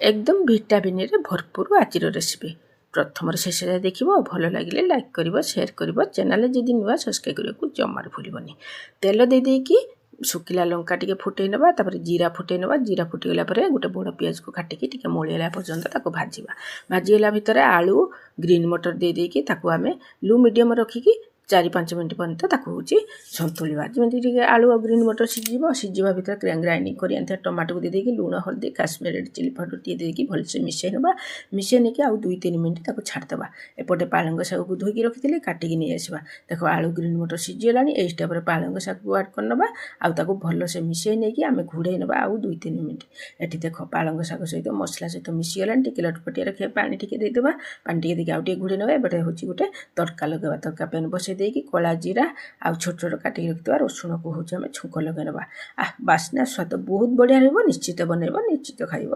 एकदम ভিটামিন रे भरपूर आज रेसिपी प्रथम शेष जाए देखिए भल लगे लाइक कर शेयर कर चैनल जदि नुआ सब्सक्राइब करने को जमार भूलनी तेल दे देकी शुखिला लंका टी फुटे ना जीरा फुटे ना जीरा फुटीगला गोटे बड़ पियाज को काटिकी टी मलिगला पर्यंत भाजवा भाजीगला भितर आलू ग्रीन मटर दे देकी आम लो मीडियम रखिकी 4-5 मिनट पर्यंत हूँ सतुलिवा जमी आलू और ग्रीन मटर सीझा भितर ग्राइंडिंग कर टमाटो को दे लुण हल्दी काश्मीर रेड चिली पाउडर टी देकी भलसे मिसई ना मिसई नहीं आउ 2-3 मिनट छाड़देवा एपटे पालंग शाग को धोईकी रखी काटिकी नहीं आसवा देख आलू ग्रीन मटर सीझीगला एई स्टेप पालंग शाग को आड करनवा आउ भलसे मिसई नहीं आम घोड़े ना आउ 2-3 मिनट एटी देख पालंग शाग सहित मसला सहित मिसीगला टी लटपटिया रखिए पानी टी देदेवा पानी टी देके आउ घोड़े ना एपटे हूँ गोटे तड़का लगेगा तड़का पैन बसई देकी कला जीरा आ छोट छोट काटिक रखिवा रसुण को हूँ छुंक लगे ना बास्ना स्वाद बहुत बढ़िया रहा निश्चित बनइब निश्चित खाइब।